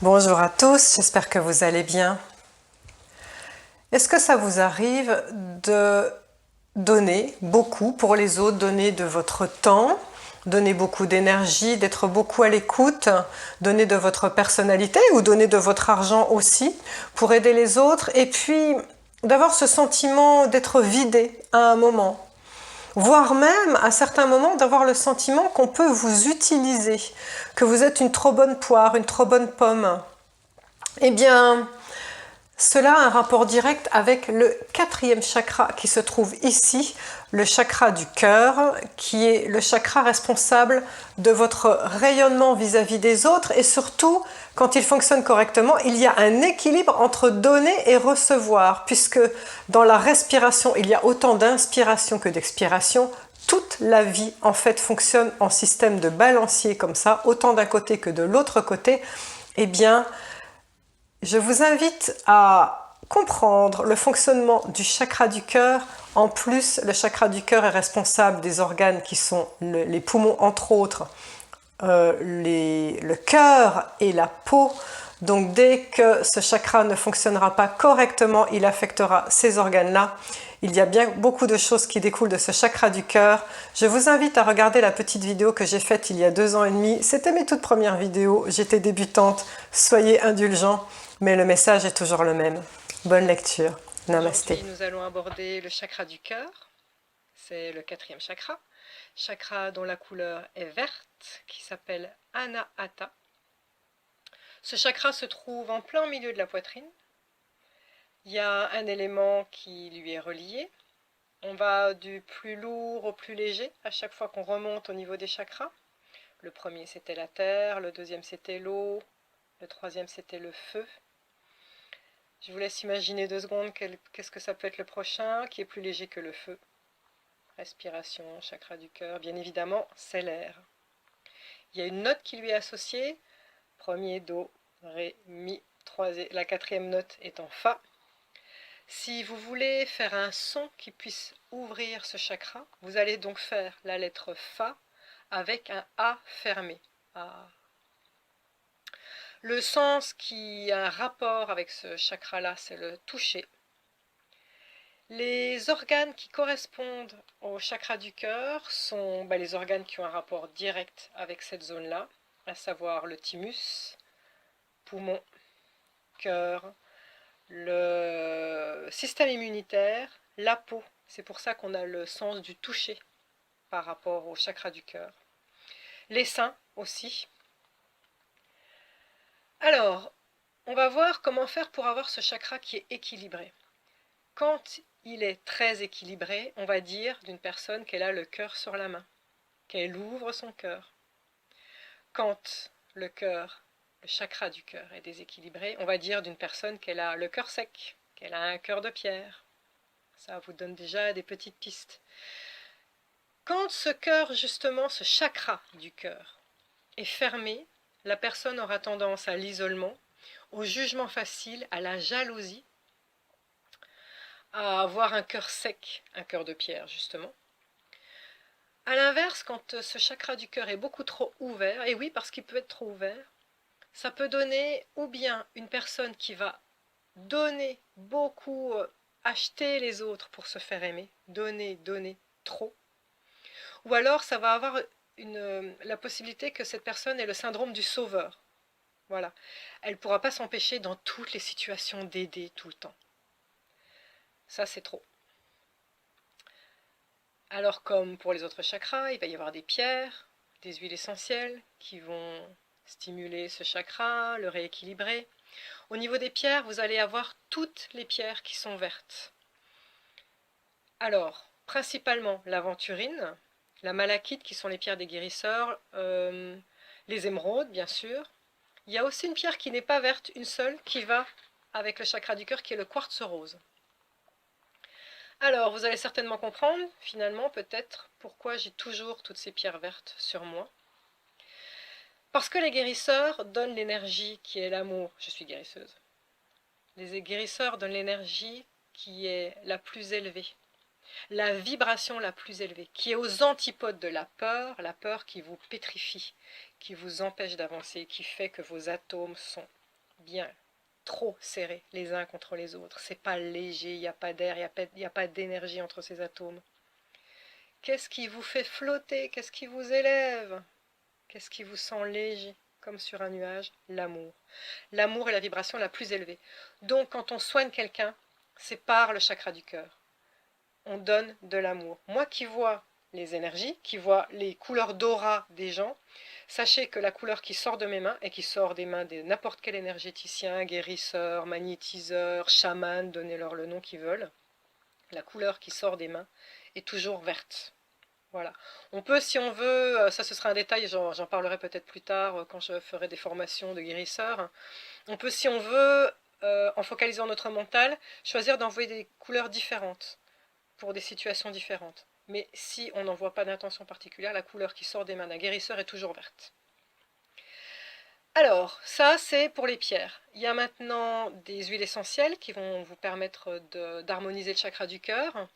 Bonjour à tous, j'espère que vous allez bien. Est-ce que ça vous arrive de donner beaucoup pour les autres, donner de votre temps, donner beaucoup d'énergie, d'être beaucoup à l'écoute, donner de votre personnalité ou donner de votre argent aussi pour aider les autres et puis d'avoir ce sentiment d'être vidé à un moment? Voire même, à certains moments, d'avoir le sentiment qu'on peut vous utiliser, que vous êtes une trop bonne poire, une trop bonne pomme. Eh bien, cela a un rapport direct avec le quatrième chakra qui se trouve ici, le chakra du cœur, qui est le chakra responsable de votre rayonnement vis-à-vis des autres et surtout, quand il fonctionne correctement, il y a un équilibre entre donner et recevoir, puisque dans la respiration, il y a autant d'inspiration que d'expiration. Toute la vie, en fait, fonctionne en système de balancier comme ça, autant d'un côté que de l'autre côté. Eh bien, je vous invite à comprendre le fonctionnement du chakra du cœur. En plus, le chakra du cœur est responsable des organes qui sont les poumons, entre autres, le cœur et la peau. Donc dès que ce chakra ne fonctionnera pas correctement, il affectera ces organes-là. Il y a bien beaucoup de choses qui découlent de ce chakra du cœur. Je vous invite à regarder la petite vidéo que j'ai faite il y a 2 ans et demi. C'était mes toutes premières vidéos, j'étais débutante, soyez indulgents, mais le message est toujours le même. Bonne lecture. Namasté. Aujourd'hui, nous allons aborder le chakra du cœur. C'est le quatrième chakra. Chakra dont la couleur est verte, qui s'appelle Anahata. Ce chakra se trouve en plein milieu de la poitrine. Il y a un élément qui lui est relié. On va du plus lourd au plus léger à chaque fois qu'on remonte au niveau des chakras. Le premier c'était la terre, le deuxième c'était l'eau, le troisième c'était le feu. Je vous laisse imaginer 2 secondes qu'est-ce que ça peut être le prochain, qui est plus léger que le feu. Respiration, chakra du cœur, bien évidemment, c'est l'air. Il y a une note qui lui est associée. Premier, do, ré, mi, la quatrième note est en fa. Si vous voulez faire un son qui puisse ouvrir ce chakra, vous allez donc faire la lettre fa avec un a fermé. A. Le sens qui a un rapport avec ce chakra-là, c'est le toucher. Les organes qui correspondent au chakra du cœur sont les organes qui ont un rapport direct avec cette zone-là, à savoir le thymus, poumon, cœur, le système immunitaire, la peau. C'est pour ça qu'on a le sens du toucher par rapport au chakra du cœur. Les seins aussi. Alors, on va voir comment faire pour avoir ce chakra qui est équilibré. Quand il est très équilibré, on va dire d'une personne qu'elle a le cœur sur la main, qu'elle ouvre son cœur. Quand le cœur, le chakra du cœur est déséquilibré, on va dire d'une personne qu'elle a le cœur sec, qu'elle a un cœur de pierre. Ça vous donne déjà des petites pistes. Quand ce cœur, justement, ce chakra du cœur est fermé, la personne aura tendance à l'isolement, au jugement facile, à la jalousie, à avoir un cœur sec, un cœur de pierre justement. A l'inverse, quand ce chakra du cœur est beaucoup trop ouvert, et oui parce qu'il peut être trop ouvert, ça peut donner ou bien une personne qui va donner beaucoup, acheter les autres pour se faire aimer, donner trop, ou alors ça va avoir la possibilité que cette personne ait le syndrome du sauveur. Voilà, elle ne pourra pas s'empêcher dans toutes les situations d'aider tout le temps. Ça c'est trop. Alors comme pour les autres chakras, il va y avoir des pierres, des huiles essentielles qui vont stimuler ce chakra, le rééquilibrer. Au niveau des pierres, vous allez avoir toutes les pierres qui sont vertes. Alors, principalement l'aventurine, la malachite qui sont les pierres des guérisseurs, les émeraudes bien sûr. Il y a aussi une pierre qui n'est pas verte, une seule, qui va avec le chakra du cœur qui est le quartz rose. Alors, vous allez certainement comprendre, finalement, peut-être, pourquoi j'ai toujours toutes ces pierres vertes sur moi. Parce que les guérisseurs donnent l'énergie qui est l'amour. Je suis guérisseuse. Les guérisseurs donnent l'énergie qui est la plus élevée, la vibration la plus élevée, qui est aux antipodes de la peur qui vous pétrifie, qui vous empêche d'avancer, qui fait que vos atomes sont bien, trop serrés les uns contre les autres. C'est pas léger, il n'y a pas d'air, il n'y a pas d'énergie entre ces atomes. Qu'est-ce qui vous fait flotter? Qu'est-ce qui vous élève? Qu'est-ce qui vous sent léger, comme sur un nuage? L'amour. L'amour est la vibration la plus élevée. Donc quand on soigne quelqu'un, c'est par le chakra du cœur. On donne de l'amour. Moi qui vois les énergies, qui vois les couleurs d'aura des gens, sachez que la couleur qui sort de mes mains et qui sort des mains de n'importe quel énergéticien, guérisseur, magnétiseur, chaman, donnez-leur le nom qu'ils veulent, la couleur qui sort des mains est toujours verte. Voilà. On peut, si on veut, ça ce sera un détail, j'en parlerai peut-être plus tard quand je ferai des formations de guérisseurs, on peut, si on veut, en focalisant notre mental, choisir d'envoyer des couleurs différentes pour des situations différentes. Mais si on n'envoie pas d'intention particulière, la couleur qui sort des mains d'un guérisseur est toujours verte. Alors, ça c'est pour les pierres. Il y a maintenant des huiles essentielles qui vont vous permettre d'harmoniser le chakra du cœur.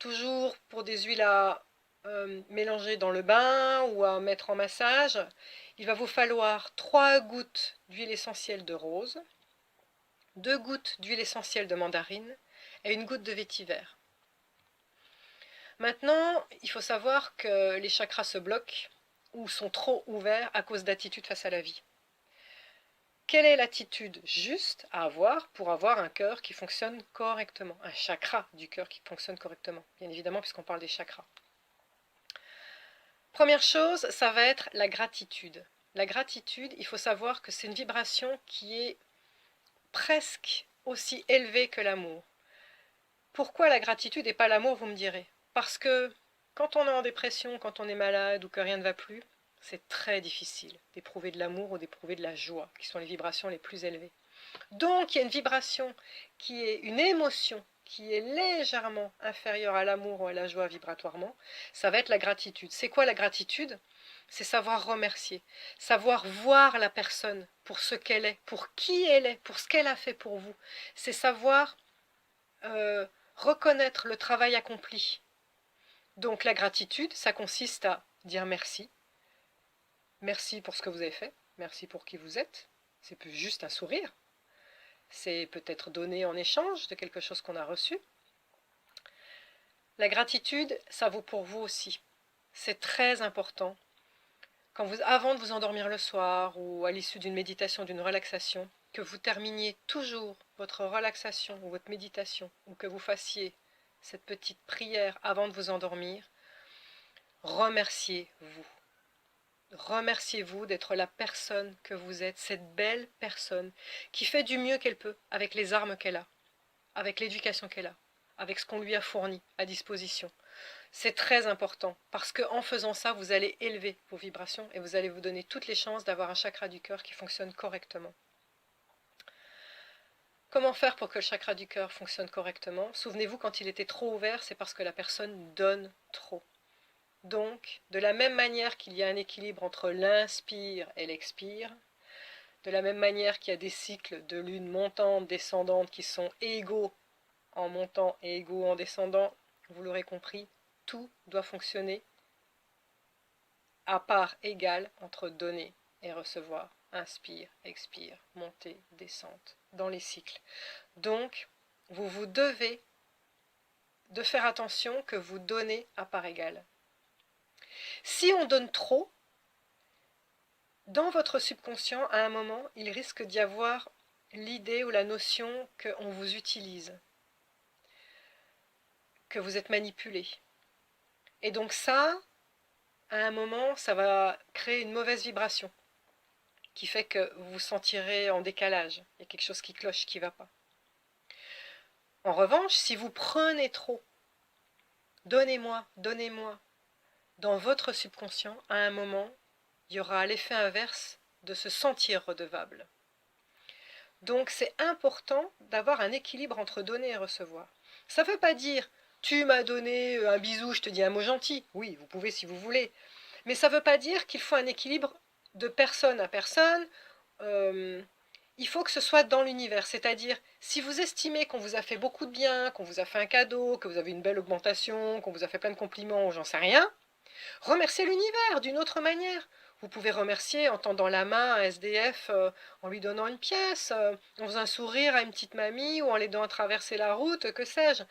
Toujours pour des huiles à mélanger dans le bain ou à mettre en massage, il va vous falloir 3 gouttes d'huile essentielle de rose, 2 gouttes d'huile essentielle de mandarine et 1 goutte de vétiver. Maintenant, il faut savoir que les chakras se bloquent ou sont trop ouverts à cause d'attitudes face à la vie. Quelle est l'attitude juste à avoir pour avoir un cœur qui fonctionne correctement? Un chakra du cœur qui fonctionne correctement, bien évidemment, puisqu'on parle des chakras. Première chose, ça va être la gratitude. La gratitude, il faut savoir que c'est une vibration qui est presque aussi élevée que l'amour. Pourquoi la gratitude et pas l'amour, vous me direz? Parce que quand on est en dépression, quand on est malade ou que rien ne va plus, c'est très difficile d'éprouver de l'amour ou d'éprouver de la joie, qui sont les vibrations les plus élevées. Donc il y a une vibration qui est une émotion qui est légèrement inférieure à l'amour ou à la joie vibratoirement, ça va être la gratitude. C'est quoi la gratitude? C'est savoir remercier, savoir voir la personne pour ce qu'elle est, pour qui elle est, pour ce qu'elle a fait pour vous. C'est savoir reconnaître le travail accompli. Donc la gratitude, ça consiste à dire merci. Merci pour ce que vous avez fait, merci pour qui vous êtes. C'est plus juste un sourire. C'est peut-être donner en échange de quelque chose qu'on a reçu. La gratitude, ça vaut pour vous aussi. C'est très important. Avant de vous endormir le soir ou à l'issue d'une méditation, d'une relaxation, que vous terminiez toujours votre relaxation ou votre méditation, ou que vous fassiez cette petite prière avant de vous endormir, remerciez-vous. Remerciez-vous d'être la personne que vous êtes, cette belle personne qui fait du mieux qu'elle peut avec les armes qu'elle a, avec l'éducation qu'elle a, avec ce qu'on lui a fourni à disposition. C'est très important parce qu'en faisant ça, vous allez élever vos vibrations et vous allez vous donner toutes les chances d'avoir un chakra du cœur qui fonctionne correctement. Comment faire pour que le chakra du cœur fonctionne correctement? Souvenez-vous, quand il était trop ouvert, c'est parce que la personne donne trop. Donc, de la même manière qu'il y a un équilibre entre l'inspire et l'expire, de la même manière qu'il y a des cycles de lune montante, descendante qui sont égaux en montant et égaux en descendant, vous l'aurez compris, tout doit fonctionner à part égale entre donner et recevoir. Inspire, expire, montée, descente, dans les cycles. Donc, vous vous devez de faire attention que vous donnez à part égale. Si on donne trop, dans votre subconscient, à un moment, il risque d'y avoir l'idée ou la notion qu'on vous utilise, que vous êtes manipulé. Et donc ça, à un moment, ça va créer une mauvaise vibration qui fait que vous vous sentirez en décalage. Il y a quelque chose qui cloche, qui ne va pas. En revanche, si vous prenez trop, donnez-moi, donnez-moi, dans votre subconscient, à un moment, il y aura l'effet inverse de se sentir redevable. Donc c'est important d'avoir un équilibre entre donner et recevoir. Ça ne veut pas dire « tu m'as donné un bisou, je te dis un mot gentil ». Oui, vous pouvez si vous voulez. Mais ça ne veut pas dire qu'il faut un équilibre de personne à personne. Il faut que ce soit dans l'univers. C'est-à-dire, si vous estimez qu'on vous a fait beaucoup de bien, qu'on vous a fait un cadeau, que vous avez une belle augmentation, qu'on vous a fait plein de compliments ou j'en sais rien, remerciez l'univers d'une autre manière. Vous pouvez remercier en tendant la main à un SDF, en lui donnant une pièce, en faisant un sourire à une petite mamie ou en l'aidant à traverser la route, que sais-je,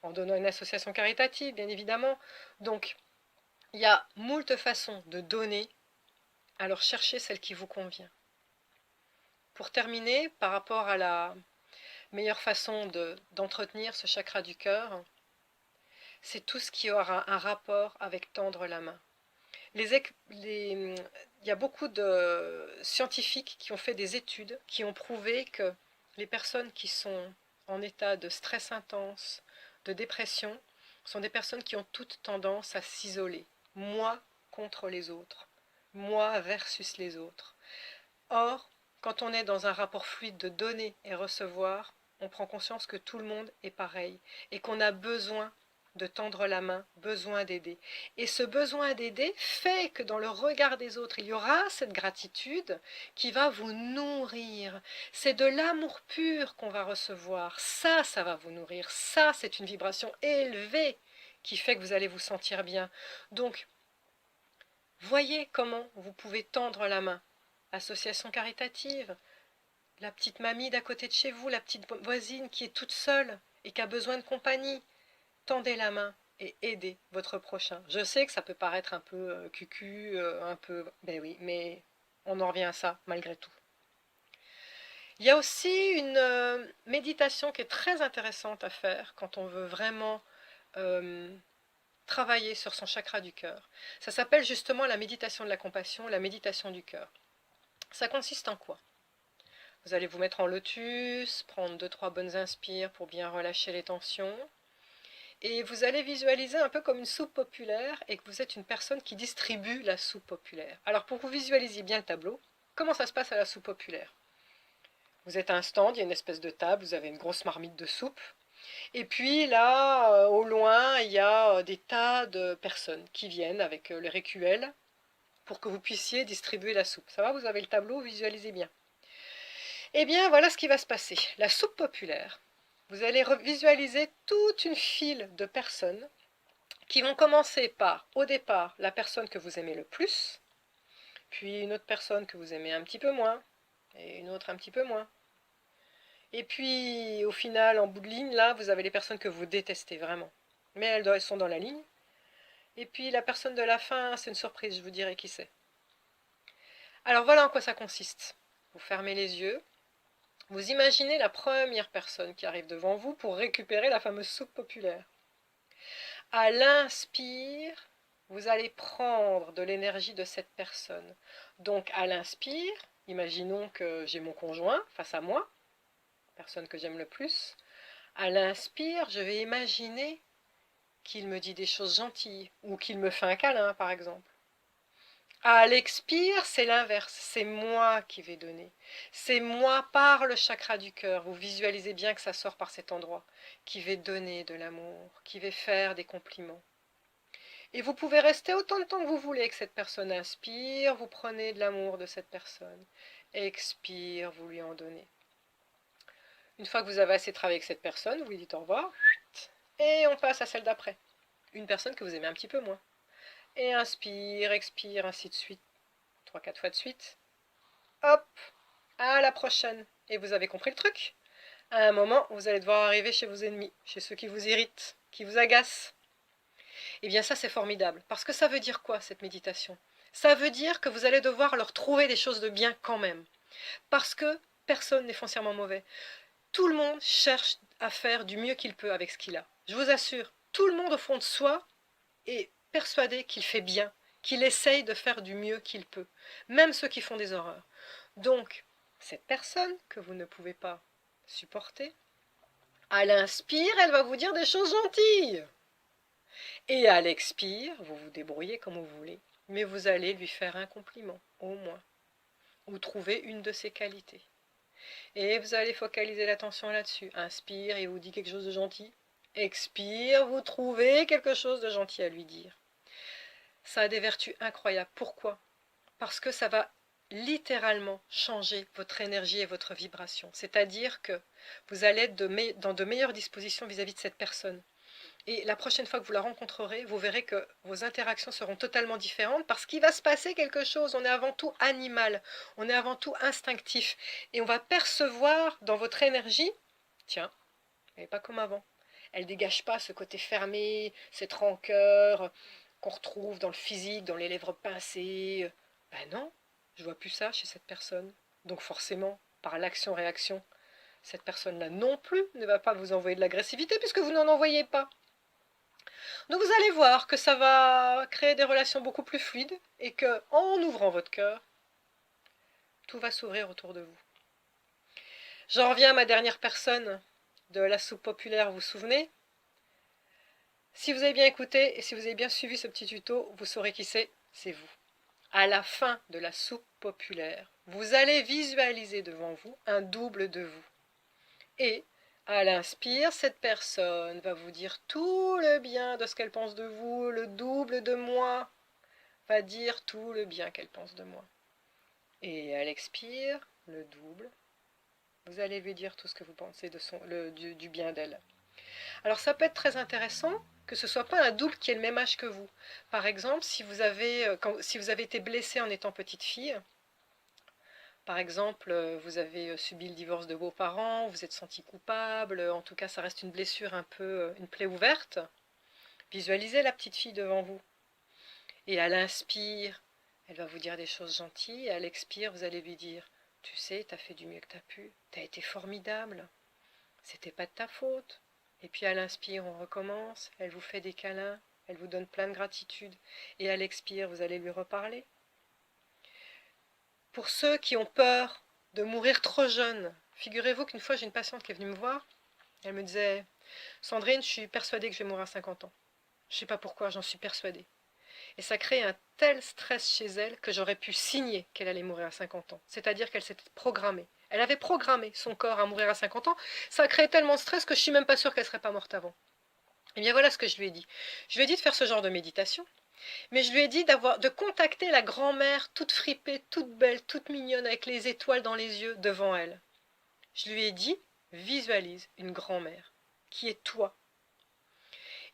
en donnant à une association caritative, bien évidemment. Donc, il y a moult façons de donner, alors cherchez celle qui vous convient. Pour terminer, par rapport à la meilleure façon d'entretenir ce chakra du cœur, c'est tout ce qui aura un rapport avec tendre la main. Il y a beaucoup de scientifiques qui ont fait des études qui ont prouvé que les personnes qui sont en état de stress intense, de dépression, sont des personnes qui ont toute tendance à s'isoler. Moi contre les autres. Moi versus les autres. Or, quand on est dans un rapport fluide de donner et recevoir, on prend conscience que tout le monde est pareil et qu'on a besoin de tendre la main, besoin d'aider. Et ce besoin d'aider fait que dans le regard des autres, il y aura cette gratitude qui va vous nourrir. C'est de l'amour pur qu'on va recevoir. Ça va vous nourrir. Ça, c'est une vibration élevée qui fait que vous allez vous sentir bien. Donc, voyez comment vous pouvez tendre la main. Association caritative, la petite mamie d'à côté de chez vous, la petite voisine qui est toute seule et qui a besoin de compagnie. Tendez la main et aidez votre prochain. Je sais que ça peut paraître un peu cucu, un peu... Ben oui, mais on en revient à ça malgré tout. Il y a aussi une méditation qui est très intéressante à faire quand on veut vraiment travailler sur son chakra du cœur. Ça s'appelle justement la méditation de la compassion, la méditation du cœur. Ça consiste en quoi? Vous allez vous mettre en lotus, prendre 2-3 bonnes inspires pour bien relâcher les tensions. Et vous allez visualiser un peu comme une soupe populaire et que vous êtes une personne qui distribue la soupe populaire. Alors pour que vous visualisiez bien le tableau, comment ça se passe à la soupe populaire? Vous êtes à un stand, il y a une espèce de table, vous avez une grosse marmite de soupe. Et puis là, au loin, il y a des tas de personnes qui viennent avec les récuelles pour que vous puissiez distribuer la soupe. Ça va, vous avez le tableau, visualisez bien. Eh bien, voilà ce qui va se passer. La soupe populaire, vous allez visualiser toute une file de personnes qui vont commencer par, au départ, la personne que vous aimez le plus, puis une autre personne que vous aimez un petit peu moins, et une autre un petit peu moins. Et puis, au final, en bout de ligne, là, vous avez les personnes que vous détestez vraiment. Mais elles sont dans la ligne. Et puis, la personne de la fin, c'est une surprise, je vous dirai qui c'est. Alors, voilà en quoi ça consiste. Vous fermez les yeux. Vous imaginez la première personne qui arrive devant vous pour récupérer la fameuse soupe populaire. À l'inspire, vous allez prendre de l'énergie de cette personne. Donc à l'inspire, imaginons que j'ai mon conjoint face à moi, personne que j'aime le plus. À l'inspire, je vais imaginer qu'il me dit des choses gentilles ou qu'il me fait un câlin par exemple. À l'expire, c'est l'inverse, c'est moi qui vais donner. C'est moi par le chakra du cœur, vous visualisez bien que ça sort par cet endroit, qui vais donner de l'amour, qui vais faire des compliments. Et vous pouvez rester autant de temps que vous voulez avec cette personne. Inspire, vous prenez de l'amour de cette personne. Expire, vous lui en donnez. Une fois que vous avez assez travaillé avec cette personne, vous lui dites au revoir. Et on passe à celle d'après. Une personne que vous aimez un petit peu moins. Et inspire, expire, ainsi de suite. 3-4 fois de suite. Hop, à la prochaine. Et vous avez compris le truc? À un moment, vous allez devoir arriver chez vos ennemis, chez ceux qui vous irritent, qui vous agacent. Eh bien ça c'est formidable, parce que ça veut dire quoi cette méditation? Ça veut dire que vous allez devoir leur trouver des choses de bien quand même. Parce que personne n'est foncièrement mauvais. Tout le monde cherche à faire du mieux qu'il peut avec ce qu'il a. Je vous assure, tout le monde au fond de soi est persuadé qu'il fait bien, qu'il essaye de faire du mieux qu'il peut, même ceux qui font des horreurs. Donc, cette personne que vous ne pouvez pas supporter, à l'inspire, elle va vous dire des choses gentilles. Et à l'expire, vous vous débrouillez comme vous voulez, mais vous allez lui faire un compliment, au moins, ou trouver une de ses qualités. Et vous allez focaliser l'attention là-dessus. Inspire, il vous dit quelque chose de gentil. Expire, vous trouvez quelque chose de gentil à lui dire. Ça a des vertus incroyables. Pourquoi? Parce que ça va littéralement changer votre énergie et votre vibration. C'est-à-dire que vous allez être dans de meilleures dispositions vis-à-vis de cette personne. Et la prochaine fois que vous la rencontrerez, vous verrez que vos interactions seront totalement différentes parce qu'il va se passer quelque chose. On est avant tout animal, on est avant tout instinctif. Et on va percevoir dans votre énergie, tiens, elle n'est pas comme avant. Elle ne dégage pas ce côté fermé, cette rancœur qu'on retrouve dans le physique, dans les lèvres pincées. Ben non, je vois plus ça chez cette personne. Donc forcément, par l'action-réaction, cette personne-là non plus ne va pas vous envoyer de l'agressivité puisque vous n'en envoyez pas. Donc vous allez voir que ça va créer des relations beaucoup plus fluides et que, en ouvrant votre cœur, tout va s'ouvrir autour de vous. J'en reviens à ma dernière personne de la soupe populaire, vous vous souvenez? Si vous avez bien écouté et si vous avez bien suivi ce petit tuto, vous saurez qui c'est vous. À la fin de la soupe populaire, vous allez visualiser devant vous un double de vous. Et à l'inspire, cette personne va vous dire tout le bien de ce qu'elle pense de vous, le double de moi va dire tout le bien qu'elle pense de moi. Et à l'expire, le double, vous allez lui dire tout ce que vous pensez du bien d'elle. Alors ça peut être très intéressant que ce ne soit pas un double qui ait le même âge que vous. Par exemple, si vous avez été blessé en étant petite fille, par exemple, vous avez subi le divorce de vos parents, vous êtes senti coupable, en tout cas ça reste une blessure un peu, une plaie ouverte, visualisez la petite fille devant vous. Et à l'inspire, elle va vous dire des choses gentilles, et à l'expire, vous allez lui dire « Tu sais, t'as fait du mieux que t'as pu, t'as été formidable, c'était pas de ta faute. » Et puis à l'inspire, on recommence, elle vous fait des câlins, elle vous donne plein de gratitude, et à l'expire, vous allez lui reparler. Pour ceux qui ont peur de mourir trop jeune, figurez-vous qu'une fois j'ai une patiente qui est venue me voir, elle me disait « Sandrine, je suis persuadée que je vais mourir à 50 ans. Je ne sais pas pourquoi, j'en suis persuadée. » Et ça crée un tel stress chez elle que j'aurais pu signer qu'elle allait mourir à 50 ans. C'est-à-dire qu'elle s'était programmée. Elle avait programmé son corps à mourir à 50 ans. Ça a créé tellement de stress que je ne suis même pas sûre qu'elle ne serait pas morte avant. Et bien voilà ce que je lui ai dit. Je lui ai dit de faire ce genre de méditation. Mais je lui ai dit de contacter la grand-mère toute fripée, toute belle, toute mignonne, avec les étoiles dans les yeux devant elle. Je lui ai dit, visualise une grand-mère qui est toi.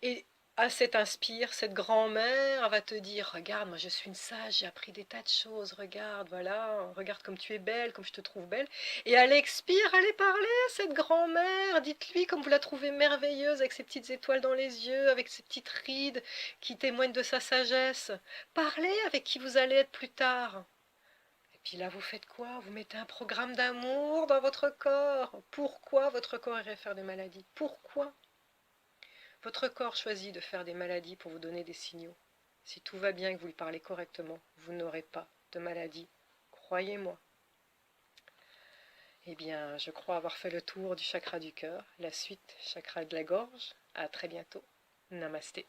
Et à cet inspire, cette grand-mère va te dire « Regarde, moi je suis une sage, j'ai appris des tas de choses, regarde, voilà, regarde comme tu es belle, comme je te trouve belle. » Et à l'expire, allez parler à cette grand-mère, dites-lui comme vous la trouvez merveilleuse, avec ses petites étoiles dans les yeux, avec ses petites rides qui témoignent de sa sagesse. Parlez avec qui vous allez être plus tard. Et puis là, vous faites quoi? Vous mettez un programme d'amour dans votre corps. Pourquoi votre corps irait faire des maladies? Pourquoi? Votre corps choisit de faire des maladies pour vous donner des signaux. Si tout va bien et que vous lui parlez correctement, vous n'aurez pas de maladie. Croyez-moi. Eh bien, je crois avoir fait le tour du chakra du cœur. La suite, chakra de la gorge. À très bientôt. Namasté.